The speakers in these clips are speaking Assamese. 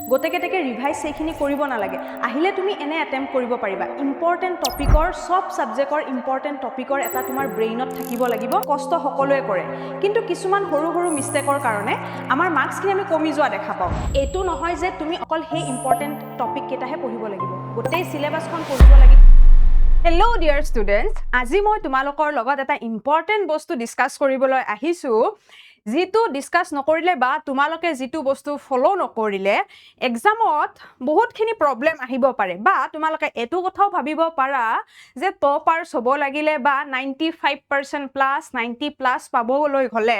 গোটেকেটেকে ৰিভাইজ সেইখিনি কৰিব নালাগে আহিলে তুমি এনে এটেম্প কৰিব পাৰিবা ইম্পৰ্টেণ্ট টপিকৰ সব সাবজেক্টৰ ইম্পৰ্টেণ্ট টপিকৰ এটা তোমাৰ ব্ৰেইনত থাকিব লাগিব কষ্ট সকলোৱে কৰে কিন্তু কিছুমান সৰু সৰু মিষ্টেকৰ কাৰণে আমাৰ মাৰ্কছখিনি আমি কমি যোৱা দেখা পাওঁ এইটো নহয় যে তুমি অকল সেই ইম্পৰ্টেণ্ট টপিক কেইটাহে পঢ়িব লাগিব গোটেই সিলেবাছখন পঢ়িব লাগিব হেল্ল' ডিয়াৰ ষ্টুডেণ্টছ আজি মই তোমালোকৰ লগত এটা ইম্পৰ্টেণ্ট বস্তু ডিছকাছ কৰিবলৈ আহিছোঁ যিটো ডিছকাছ নকৰিলে বা তোমালোকে যিটো বস্তু ফলো নকৰিলে এক্সামত বহুতখিনি প্ৰব্লেম আহিব পাৰে বা তোমালোকে এইটো কথাও ভাবিব পাৰা যে টপাৰ্ছ হ'ব লাগিলে বা 95% প্লাছ 90 প্লাছ পাবলৈ হ'লে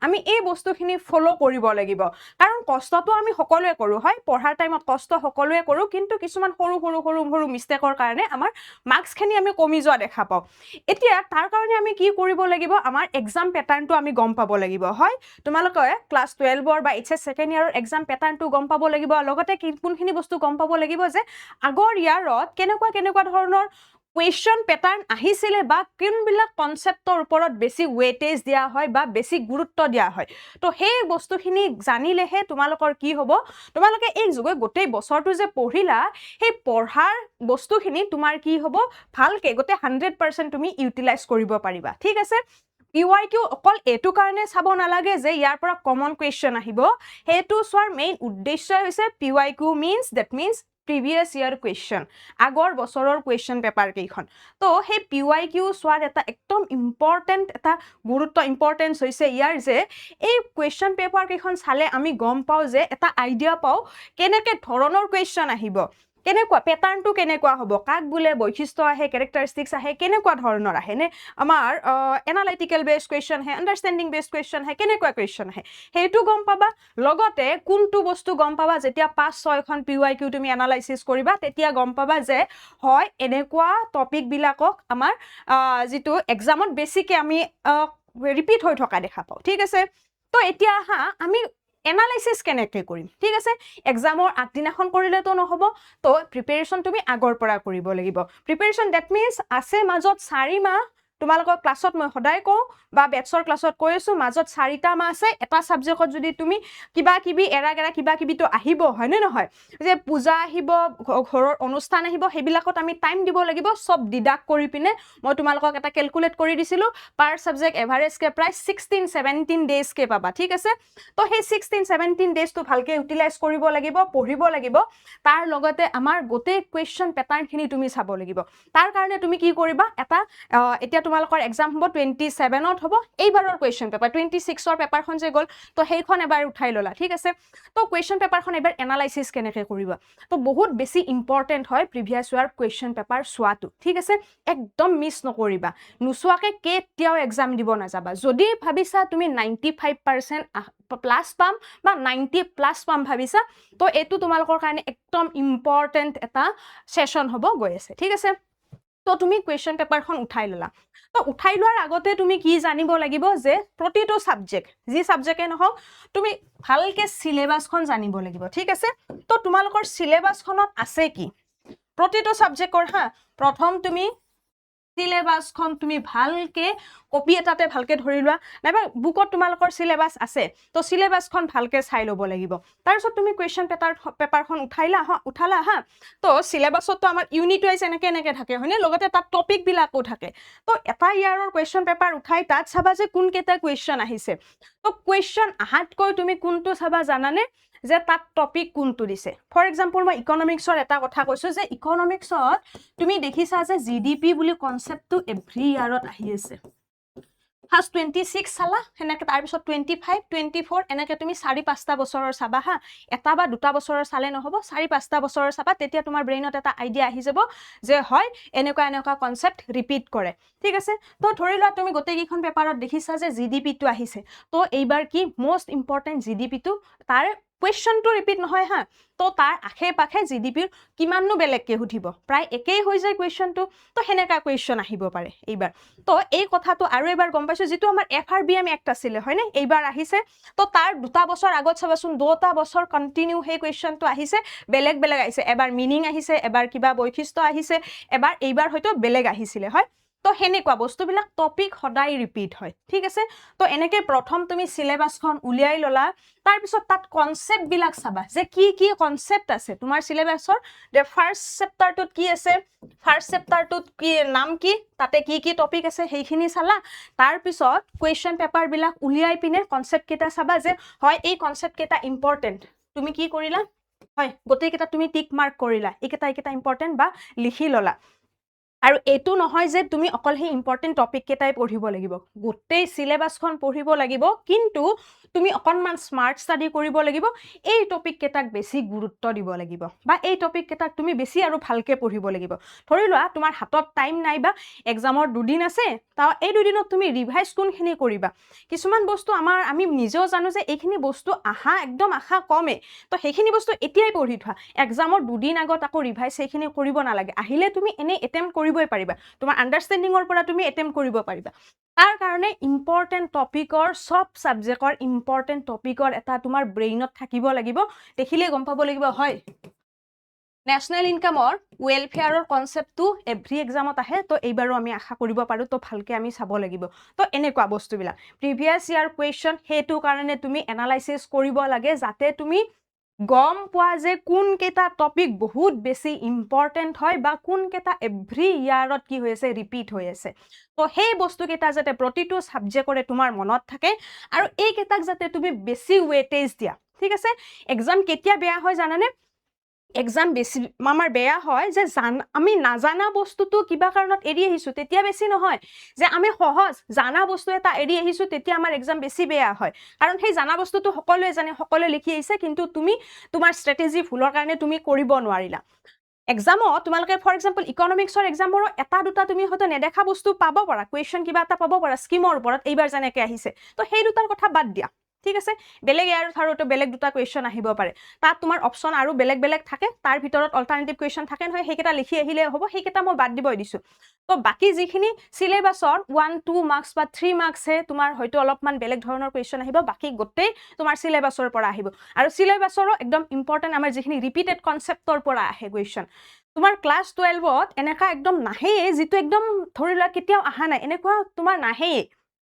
আমি এই বস্তুখিনি ফলো কৰিব লাগিব কাৰণ কষ্টটো আমি সকলোৱে কৰোঁ হয় পঢ়াৰ টাইমত কষ্ট সকলোৱে কৰোঁ কিন্তু কিছুমান সৰু সৰু সৰু সৰু মিষ্টেকৰ কাৰণে আমাৰ মাৰ্কছখিনি আমি কমি যোৱা দেখা পাওঁ এতিয়া তাৰ কাৰণে আমি কি কৰিব লাগিব আমাৰ এক্সাম পেটাৰ্নটো আমি গম পাব লাগিব হয় তোমালোকে ক্লাস 12 বা এইচএস সেকেন্ড ইয়াৰৰ এক্সাম পেটাৰ্নটো গম পাব লাগিব লগতে কোনখিনি বস্তু গম পাব লাগিব যে আগৰ ইয়াৰত কেনেকুৱা ধৰণৰ কুৱেশ্যন পেটাৰ্ন আহিছিলে বা কোনবিলাক কনসেপ্টৰ ওপৰত বেছি ওয়েটেজ দিয়া হয় বা বেছি গুৰুত্ব দিয়া হয় তো সেই বস্তুখিনি জানিলেহে তোমালোকৰ কি হ'ব তোমালোকে এই গোটেই বছৰটো যে পঢ়িলা সেই পঢ়াৰ বস্তুখিনি তোমাৰ কি হ'ব ভালকে গোটেই 100% তুমি ইউটিলাইজ কৰিব পাৰিবা ঠিক আছে PYQ অকল এটো কাৰণে চাব নালাগে যে ইয়াৰ পৰা কমন কুৱেশ্যন আহিব হেতু সোৱাৰ মেইন উদ্দেশ্য হৈছে PYQ means previous year question আগৰ বছৰৰ কুৱেশ্যন পেপাৰ কেইখন তো সেই PYQ সোৱাৰ এটা একদম ইম্পৰ্টেন্ট এটা গুৰুত্ব ইম্পৰ্টেন্স হৈছে ইয়াৰ যে এই কুৱেশ্যন পেপাৰ কেইখন চালে আমি গম পাও যে এটা আইডিয়া পাও কেনেকে ধৰণৰ কুৱেশ্যন আহিব কেনেকুৱা পেটাৰ্নটো কেনেকুৱা হ'ব কাক বুলে বৈশিষ্ট্য আহে ক্যাৰেক্টাৰিষ্টিক্স আহে কেনেকুৱা ধৰণৰ আহে নে আমাৰ এনালাইটিক্যাল বেস কুৱেশ্যন হে আন্ডাৰষ্টেণ্ডিং বেস কুৱেশ্যন হে কেনেকুৱা কুৱেশ্যন আহে হেতু গম পাবা লগতে কোনটো বস্তু গম পাবা যেতিয়া 5-6 খন PYQ তুমি এনালাইসিস কৰিবা তেতিয়া গম পাবা যে হয় এনেকুৱা টপিক বিলাকক আমাৰ যেটো এক্সামত বেছিকে আমি ৰিপিট হৈ থকা দেখা পাও ঠিক আছে তো এতিয়া হা আমি এনালাইসিস কেনেকৈ কৰিম ঠিক আছে এক্সামৰ আগদিনাখন কৰিলেতো নহব তো প্ৰিপাৰেচন তুমি আগৰ পৰা কৰিব লাগিব প্ৰিপাৰেচন দ্যাট মিন্স আছে মাজত 4 মাহ তোমালোকৰ ক্লাছত মই সদায় কওঁ বা বেটছৰ ক্লাছত কৈ আছো মাজত 4টা মাহ আছে এটা সাবজেক্টত যদি তুমি কিবা কিবি এৰা কিবা কিবি তো আহিব হয় নে নহয় যে পূজা আহিব ঘৰৰ অনুষ্ঠান আহিব হেবিলাকত আমি টাইম দিব লাগিব সব ডিডাক্ট কৰি পিনে মই তোমালোকক এটা ক্যালকুলেট কৰি দিছিলো পাৰ সাবজেক্ট এভাৰেজ কে প্ৰায় 16-17 ডেজ কে পাবা ঠিক আছে তো সেই 16-17 ডেজ তো ভালকে ইউটিলাইজ কৰিব লাগিব পঢ়িব লাগিব তাৰ লগতে আমাৰ গোটেই কুৱেশ্যন পেটাৰ্নখিনি তুমি চাব লাগিব তাৰ কাৰণে তুমি কি কৰিবা এটা এতিয়া তোমালোকৰ এক্সাম হ'ব 27ত হ'ব এইবাৰৰ কুৱেশ্যন পেপাৰ 26ৰ পেপাৰখন যে গল তো সেইখন এবাৰ উঠাই ললা ঠিক আছে তো কুৱেশ্যন পেপাৰখন এবাৰ এনালাইসিস কেনেকৈ কৰিবা তো বহুত বেছি ইম্পৰ্টেন্ট হয় প্ৰিভিয়াস ইয়াৰ কুৱেশ্যন পেপাৰ চোৱাটো ঠিক আছে একদম মিস নকৰিবা নুচোৱাকে কেতিয়াও এক্সাম দিব নাযাবা যদি ভাবিছা তুমি 95% প্লাস পাম বা 90 প্লাস পাম ভাবিছা তো এটো তোমালোকৰ কাৰণে একদম ইম্পৰ্টেন্ট এটা সেশন হ'ব গৈ আছে ঠিক আছে তো তুমি কুৱেশ্যন পেপাৰখন উঠাই ললা তো উঠাই লোৱাৰ আগতে তুমি কি জানিব লাগিব যে প্ৰতিটো সাবজেক্ট যি সাবজেক্টে নহওক তুমি ভালকে সিলেবাসখন জানিব লাগিব ঠিক আছে তো তোমালোকৰ সিলেবাসখনত আছে কি প্ৰতিটো সাবজেক্টৰ হা প্ৰথম তুমি সিলেবাসখন তুমি ভালকে কপি এটাতে ভালকে ধৰি লোৱা নাইবা বুকত তোমালোকৰ সিলেবাস আছে তো সিলেবাসখন ভালকে চাই ল'ব লাগিব তাৰপিছত তুমি কুৱেশ্যন পেপাৰখন উঠালা হা তো সিলেবাসত তো আমাৰ ইউনিট ওয়াইজ এনেকে থাকে হয়নে লগতে তাত টপিক বিলাকও থাকে তো এটা ইয়াৰৰ কুৱেশ্যন পেপাৰ উঠাই তাত চাবা যে কোন কেইটা কুৱেশ্যন আহিছে তো কুৱেশ্যন আহাতকৈ তুমি কোনটো চাবা জানানে যে তাত টপিক কোনটো দিছে ফৰ এক্সাম্পল মই ইকনমিক্সৰ এটা কথা কৈছো যে ইকনমিক্সত তুমি দেখিছা যে জিডিপি বুলি কনসেপ্টটো এভৰি ইয়াৰত আহি আছে ফাৰ্স্ট 26 সালা হেনেকে তাৰ পিছত 25 24 এনেকে তুমি 4-5টা বছৰৰ চাবা হা এটা বা দুটা বছৰৰ চালে নহব 4-5টা বছৰৰ চাবা তেতিয়া তোমাৰ ব্ৰেইনত এটা আইডিয়া আহি যাব যে হয় এনেকুৱা কনসেপ্ট ৰিপিট কৰে ঠিক আছে তো ধৰি লোৱা তুমি গোটেই কিখন পেপাৰত দেখিছা যে জিডিপি টো আহিছে তো এইবাৰ কি মোস্ট ইম্পৰ্টেন্ট জিডিপি টো তাৰ কুৱেশ্যনটো ৰিপিট নহয় হা তো তাৰ আখে পাখে জিডিপিৰ কিমাননো বেলেগকে হুধিব প্ৰায় একেই হৈ যায় কুৱেশ্যনটো তো হেনেকা কুৱেশ্যন আহিব পাৰে এইবাৰ তো এই কথাটো আৰু এবাৰ গম পাইছো যেটো আমাৰ FRBM এক্ট আছিল হয়নে এইবাৰ আহিছে তো তাৰ দুটা বছৰ আগত চাবাচোন দুটা বছৰ কন্টিনিউ হে কুৱেশ্যনটো আহিছে বেলেগ আহিছে এবাৰ মিনিং আহিছে এবাৰ কিবা বৈশিষ্ট্য আহিছে এইবাৰ হয়তো বেলেগ আহিছিলে হয় তো সেনেকুৱা বস্তুবিলাক টপিক সদায় ৰিপিট হয় ঠিক আছে তো এনেকৈ প্ৰথম তুমি চিলেবাছখন উলিয়াই ল'লা তাৰপিছত তাত কনচেপ্টবিলাক চাবা যে কি কি কনচেপ্ট আছে তোমাৰ চিলেবাছৰ যে ফাৰ্ষ্ট চেপ্টাৰটোত কি আছে ফাৰ্ষ্ট চেপ্টাৰটোত কি নাম কি তাতে কি কি টপিক আছে সেইখিনি চালা তাৰপিছত কুৱেশ্যন পেপাৰবিলাক উলিয়াই পিনে কনচেপ্ট কেইটা চাবা যে হয় এই কনচেপ্ট কেইটা ইম্পৰ্টেণ্ট তুমি কি কৰিলা হয় গোটেইকেইটা তুমি টিক মাৰ্ক কৰিলা এইকেইটা ইম্পৰ্টেণ্ট বা লিখি ল'লা আৰু এইটো নহয় যে তুমি অকল সেই ইম্পৰ্টেণ্ট টপিক কেইটাই পঢ়িব লাগিব গোটেই চিলেবাছখন পঢ়িব লাগিব কিন্তু তুমি অকণমান স্মাৰ্ট ষ্টাডি কৰিব লাগিব এই টপিক কেইটাক বেছি গুৰুত্ব দিব লাগিব বা এই টপিক কেইটাক তুমি বেছি আৰু ভালকৈ পঢ়িব লাগিব ধৰি লোৱা তোমাৰ হাতত টাইম নাই বা এক্সামৰ দুদিন আছে তাৰ এই দুদিনত তুমি ৰিভাইজ কোনখিনি কৰিবা কিছুমান বস্তু আমি নিজেও জানো যে এইখিনি বস্তু একদম আশা কমে তো সেইখিনি বস্তু এতিয়াই পঢ়ি থোৱা এক্সামৰ দুদিন আগত আকৌ ৰিভাইজ সেইখিনি কৰিব নালাগে আহিলে তুমি এনেই এটেম্প কৰিবই পাৰিবা তোমাৰ আণ্ডাৰষ্টেণ্ডিঙৰ পৰা তুমি এটেম্প কৰিব পাৰিবা তাৰ কাৰণে ইম্পৰ্টেণ্ট টপিকৰ সব সাবজেক্টৰ ইম্পৰ্টেণ্ট টপিকৰ এটা তোমাৰ ব্ৰেইনত থাকিব লাগিব দেখিলে গম পাব লাগিব হয় নেশ্যনেল ইনকামৰ ৱেলফেয়াৰৰ কনচেপ্টটো এভৰি এক্সামত আহে তো এইবাৰো আমি আশা কৰিব পাৰোঁ তো ভালকৈ আমি চাব লাগিব তো এনেকুৱা বস্তুবিলাক প্ৰিভিয়াছ ইয়াৰ কুৱেশ্যন সেইটো কাৰণে তুমি এনালাইচিছ কৰিব লাগে যাতে তুমি গম পোৱা যে কোনকেইটা টপিক বহুত বেছি ইম্পৰ্টেণ্ট হয় বা কোনকেইটা এভৰি ইয়াৰত কি হৈ আছে ৰিপিট হৈ আছে তো সেই বস্তুকেইটা যাতে প্ৰতিটো ছাবজেক্টৰে তোমাৰ মনত থাকে আৰু এইকেইটাক যাতে তুমি বেছি ৱেটেজ দিয়া ঠিক আছে এক্সাম কেতিয়া বেয়া হয় জানানে এক্সাম বেছি আমাৰ বেয়া হয় যে আমি নাজানা বস্তুটো কিবা কাৰণত এৰি আহিছোঁ তেতিয়া বেছি নহয় যে আমি সহজ জানা বস্তু এটা এৰি আহিছোঁ তেতিয়া আমাৰ এক্সাম বেছি বেয়া হয় কাৰণ সেই জানা বস্তুটো সকলোৱে জানে সকলোৱে লিখি আহিছে কিন্তু তুমি তোমাৰ ষ্ট্ৰেটেজি ভুলৰ কাৰণে তুমি কৰিব নোৱাৰিলা এক্সামত তোমালোকে ফৰ এক্সাম্পল ইকনমিক্সৰ এক্সামবোৰৰ এটা দুটা তুমি হয়তো নেদেখা বস্তু পাব পাৰা কুৱেশ্যন কিবা এটা পাব পাৰা স্কিমৰ ওপৰত এইবাৰ যেনেকৈ আহিছে তো সেই দুটাৰ কথা বাদ দিয়া ঠিক আছে বেলেগ ইয়াৰ থাৰোতে বেলেগ দুটা কুৱেশ্যন আহিব পাৰে তাত তোমাৰ অপশ্যন আৰু বেলেগ থাকে তাৰ ভিতৰত অল্টাৰনেটিভ কুৱেশ্যন থাকে নহয় সেইকেইটা লিখি আহিলে হ'ব সেইকেইটা মই বাদ দিবই দিছোঁ তো বাকী যিখিনি চিলেবাছৰ 1-2 মাৰ্কছ বা 3 মাৰ্কছহে তোমাৰ হয়তো অলপমান বেলেগ ধৰণৰ কুৱেশ্যন আহিব বাকী গোটেই তোমাৰ চিলেবাছৰ পৰা আহিব আৰু চিলেবাছৰো একদম ইম্পৰ্টেণ্ট আমাৰ যিখিনি ৰিপিটেড কনচেপ্টৰ পৰা আহে কুৱেশ্যন তোমাৰ ক্লাছ 12ত এনেকুৱা একদম নাহেই যিটো একদম ধৰি লোৱা কেতিয়াও অহা নাই এনেকুৱা তোমাৰ নাহেই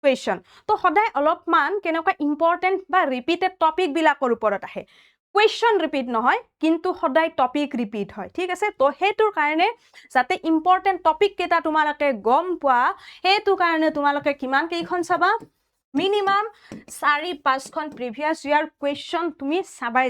কুৱেশ্যন তো সদায় অলপমান কেনেকুৱা ইম্পৰ্টেণ্ট বা ৰিপিটেড টপিকবিলাকৰ ওপৰত আহে কুৱেশ্যন ৰিপিট নহয় কিন্তু সদায় টপিক ৰিপিট হয় ঠিক আছে তো সেইটোৰ কাৰণে যাতে ইম্পৰ্টেণ্ট টপিক কেইটা তোমালোকে গম পোৱা সেইটো কাৰণে তোমালোকে কিমান কেইখন চাবা মিনিমাম 4-5খন প্ৰিভিয়াছ ইয়াৰ কুৱেশ্যন তুমি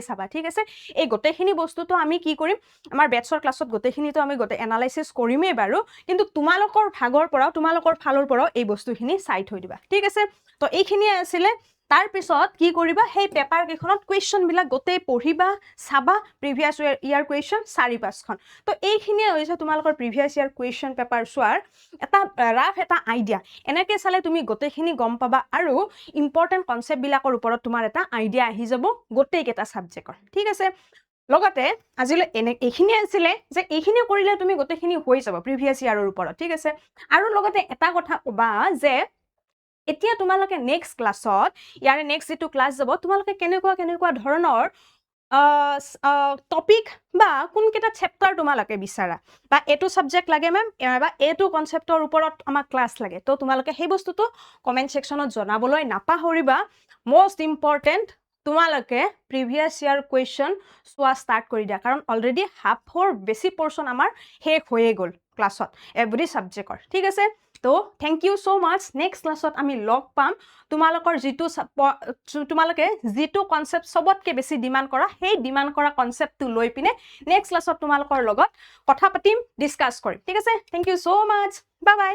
চাবা ঠিক আছে এই গোটেইখিনি বস্তুটো আমি কি কৰিম আমাৰ বেটছৰ ক্লাছত গোটেইখিনিতো আমি এনালাইচিছ কৰিমেই বাৰু কিন্তু তোমালোকৰ ভাগৰ পৰাও তোমালোকৰ ফালৰ পৰাও এই বস্তুখিনি চাই থৈ দিবা ঠিক আছে তো এইখিনিয়ে আছিলে তাৰপিছত কি কৰিবা সেই পেপাৰ কেইখনত কুৱেশ্যনবিলাক গোটেই পঢ়িবা চাবা প্ৰিভিয়াছ ইয়াৰ কুৱেশ্যন 4-5খন তো এইখিনিয়ে হৈছে তোমালোকৰ প্ৰিভিয়াছ ইয়াৰ কুৱেশ্যন পেপাৰ চোৱাৰ এটা ৰাফ এটা আইডিয়া এনেকৈ চালে তুমি গোটেইখিনি গম পাবা আৰু ইম্পৰ্টেণ্ট কনচেপ্টবিলাকৰ ওপৰত তোমাৰ এটা আইডিয়া আহি যাব গোটেইকেইটা ছাবজেক্টৰ ঠিক আছে লগতে আজিলৈ এইখিনিয়ে আছিলে যে এইখিনি কৰিলে তুমি গোটেইখিনি হৈ যাব প্ৰিভিয়াছ ইয়াৰৰ ওপৰত ঠিক আছে আৰু লগতে এটা কথা ক'বা যে এতিয়া তোমালোকে নেক্সট ক্লাছত ইয়াৰে নেক্সট যিটো ক্লাছ যাব তোমালোকে কেনেকুৱা ধৰণৰ টপিক বা কোনকেইটা চেপ্টাৰ তোমালোকে বিচাৰা বা এইটো ছাবজেক্ট লাগে মেম বা এইটো কনচেপ্টৰ ওপৰত আমাক ক্লাছ লাগে তো তোমালোকে সেই বস্তুটো কমেণ্ট ছেকশ্যনত জনাবলৈ নাপাহৰিবা মষ্ট ইম্পৰ্টেণ্ট তোমালোকে প্ৰিভিয়াছ ইয়াৰ কুৱেশ্যন চোৱা ষ্টাৰ্ট কৰি দিয়া কাৰণ অলৰেডি হাফৰ বেছি পৰ্চন আমাৰ শেষ হৈয়ে গ'ল ক্লাছত এভৰি ছাবজেক্টৰ ঠিক আছে তো thank you so' much next ক্লাছত আমি লগ পাম তোমালোকৰ তোমালোকে যিটো কনচেপ্ট চবতকৈ বেছি ডিমাণ্ড কৰা সেই ডিমাণ্ড কৰা কনচেপ্টটো লৈ পিনে নেক্সট ক্লাছত তোমালোকৰ লগত কথা পাতিম ডিছকাছ কৰিম ঠিক আছে thank you so' much by